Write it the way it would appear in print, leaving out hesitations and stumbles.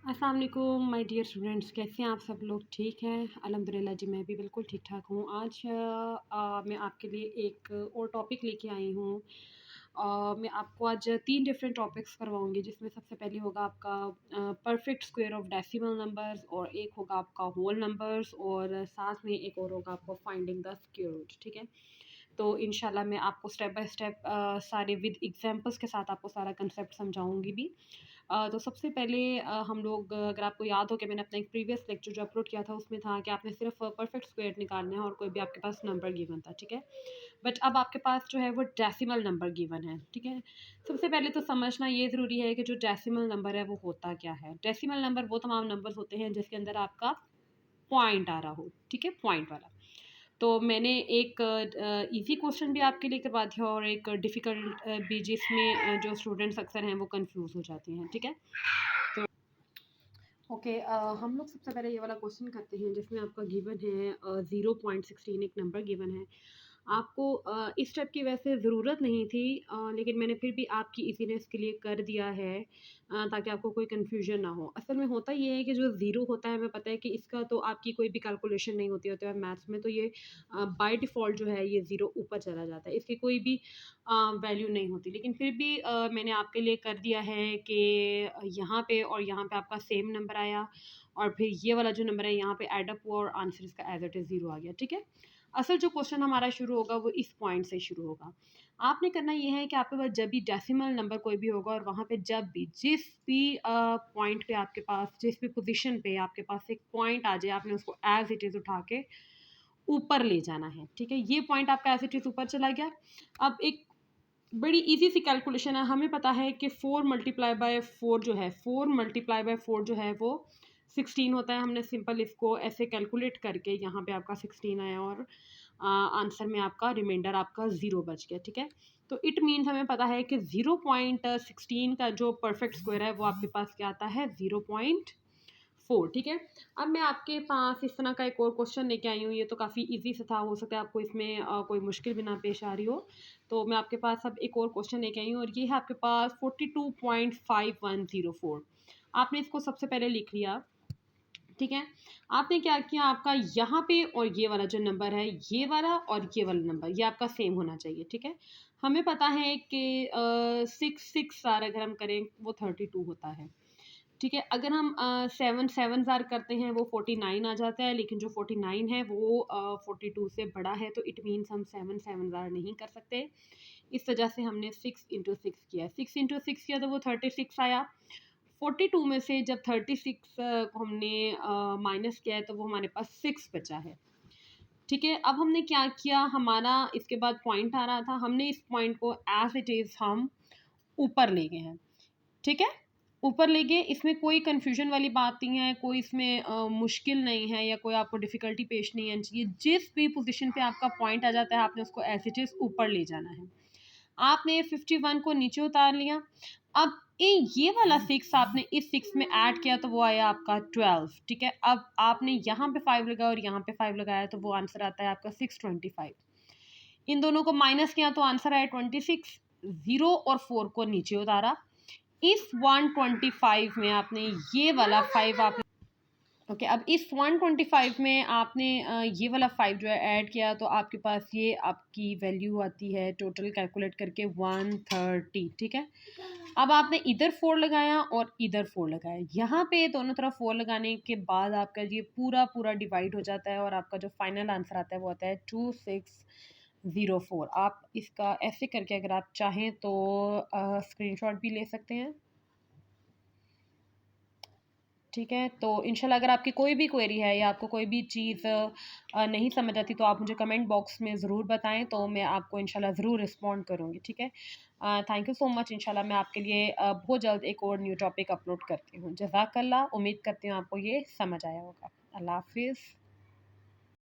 अस्सलाम वालेकुम my dear students, कैसे हैं आप सब लोग? ठीक हैं अल्हम्दुलिल्लाह जी, मैं भी बिल्कुल ठीक ठाक हूँ। आज मैं आपके लिए एक और टॉपिक लेके आई हूँ। मैं आपको आज 3 डिफरेंट टॉपिक्स करवाऊँगी, जिसमें सबसे पहले होगा आपका perfect square of decimal numbers, और एक होगा आपका होल नंबर्स, और साथ में एक और होगा आपको फाइंडिंग द स्क्वायर रूट। ठीक है, तो इंशाल्लाह मैं आपको स्टेप बाय स्टेप सारे विद एग्जांपल्स के साथ आपको सारा कंसेप्ट समझाऊंगी भी। तो सबसे पहले हम लोग, अगर आपको याद हो कि मैंने अपना एक प्रीवियस लेक्चर जो अपलोड किया था उसमें था कि आपने सिर्फ परफेक्ट स्क्वायर निकालना है और कोई भी आपके पास नंबर गिवन था। ठीक है, बट अब आपके पास जो है वो डेसिमल नंबर गिवन है। ठीक है, सबसे पहले तो समझना ये ज़रूरी है कि जो डेसिमल नंबर है वो होता क्या है। डेसिमल नंबर वो तमाम नंबर्स होते हैं जिसके अंदर आपका पॉइंट आ रहा हो। ठीक है, पॉइंट वाला। तो मैंने एक ईज़ी क्वेश्चन भी आपके लिए करवा दिया और एक डिफ़िकल्ट भी, जिसमें जो स्टूडेंट्स अक्सर हैं वो कंफ्यूज हो जाते हैं। ठीक है, तो ओके, हम लोग सबसे पहले ये वाला क्वेश्चन करते हैं जिसमें आपका गिवन है 0.16 एक नंबर गिवन है। आपको इस स्टेप की वैसे ज़रूरत नहीं थी, लेकिन मैंने फिर भी आपकी इजीनेस के लिए कर दिया है, ताकि आपको कोई कन्फ्यूजन ना हो। असल में होता ये है कि जो ज़ीरो होता है, हमें पता है कि इसका तो आपकी कोई भी कैलकुलेशन नहीं होती है मैथ्स में, तो ये बाय डिफ़ॉल्ट जो है ये ज़ीरो ऊपर चला जाता है, इसकी कोई भी वैल्यू नहीं होती। लेकिन फिर भी मैंने आपके लिए कर दिया है कि यहाँ पे और यहाँ पे आपका सेम नंबर आया, और फिर ये वाला जो नंबर है यहाँ पे ऐड अप हुआ और आंसर इसका एज इट इज़ ज़ीरो आ गया। ठीक है, असल जो क्वेश्चन हमारा शुरू होगा वो इस पॉइंट से शुरू होगा। आपने करना ये है कि आपके पास जब भी डेसिमल नंबर कोई भी होगा और वहाँ पे जब भी जिस भी पॉइंट पे आपके पास, जिस भी पोजीशन पे आपके पास एक पॉइंट आ जाए, आपने उसको एज इट इज़ उठा के ऊपर ले जाना है। ठीक है, ये पॉइंट आपका एज इट इज़ ऊपर चला गया। अब एक बड़ी इजी सी कैलकुलेशन है, हमें पता है कि 4 मल्टीप्लाई बाय 4 जो है, 4 मल्टीप्लाई बाय 4 जो है वो 16 होता है। हमने सिंपल इसको ऐसे कैलकुलेट करके यहाँ पे आपका 16 आया, और आंसर में आपका रिमाइंडर आपका 0 बच गया। ठीक है, तो इट मीन्स हमें पता है कि 0.16 का जो परफेक्ट स्क्वायर है वो आपके पास क्या आता है, 0.4। ठीक है, अब मैं आपके पास इस तरह का एक और क्वेश्चन लेके आई हूँ। ये तो काफ़ी इजी सा था, हो सकता है आपको इसमें कोई मुश्किल भी ना पेश आ रही हो। तो मैं आपके पास अब एक और क्वेश्चन लेके आई हूँ, और ये है आपके पास 42.5104। आपने इसको सबसे पहले लिख लिया। ठीक है, आपने क्या किया, आपका यहाँ पे और ये वाला जो नंबर है, ये वाला और ये वाला नंबर, ये आपका सेम होना चाहिए। ठीक है, हमें पता है कि 6 6 अगर हम करें वो 32 होता है। ठीक है, अगर हम 7 ज़ार करते हैं वो 49 आ जाता है, लेकिन जो 49 है वो 42 से बड़ा है, तो इट मीन्स हम 7 ज़ार नहीं कर सकते। इस वजह से हमने 6 इंटू 6 किया, 6 इंटू 6 किया तो वो 36 आया। 42 में से जब 36 को हमने माइनस किया है तो वो हमारे पास 6 बचा है। ठीक है, अब हमने क्या किया, हमारा इसके बाद पॉइंट आ रहा था, हमने इस पॉइंट को एज इट इज़ हम ऊपर ले गए हैं। ठीक है, ऊपर ले गए, इसमें कोई कन्फ्यूजन वाली बात नहीं है, कोई इसमें मुश्किल नहीं है या कोई आपको डिफ़िकल्टी पेश नहीं आनी चाहिए। जिस भी पोज़ीशन पे आपका पॉइंट आ जाता है, आपने उसको एज़ इट इज़ ऊपर ले जाना है। आपने 51 को नीचे उतार लिया। अब ये वाला 6 आपने इस 6 में ऐड किया तो वो आया आपका 12। ठीक है, अब आपने यहाँ पे 5 लगाया और यहाँ पे 5 लगाया तो वो आंसर आता है आपका 625। इन दोनों को माइनस किया तो आंसर आया 26। 0 और 4 को नीचे उतारा। इस 125 में आपने ये वाला 5 आपने ओके, अब इस 125 में आपने ये वाला 5 जो है ऐड किया, तो आपके पास ये आपकी वैल्यू आती है टोटल कैलकुलेट करके 130। ठीक है, अब आपने इधर 4 लगाया और इधर 4 लगाया, यहाँ पे दोनों तरफ 4 लगाने के बाद आपका ये पूरा पूरा डिवाइड हो जाता है, और आपका जो फाइनल आंसर आता है वो आता है 2604। आप इसका ऐसे करके अगर आप चाहें तो स्क्रीनशॉट भी ले सकते हैं। ठीक है, तो इंशाल्लाह अगर आपकी कोई भी क्वेरी है या आपको कोई भी चीज़ नहीं समझ आती तो आप मुझे कमेंट बॉक्स में ज़रूर बताएं, तो मैं आपको इंशाल्लाह ज़रूर रिस्पॉन्ड करूँगी। ठीक है, थैंक यू सो मच। इंशाल्लाह मैं आपके लिए बहुत जल्द एक और न्यू टॉपिक अपलोड करती हूँ। जज़ाकल्लाह, उम्मीद करती हूँ आपको ये समझ आया होगा। अल्लाह हाफ़िज़।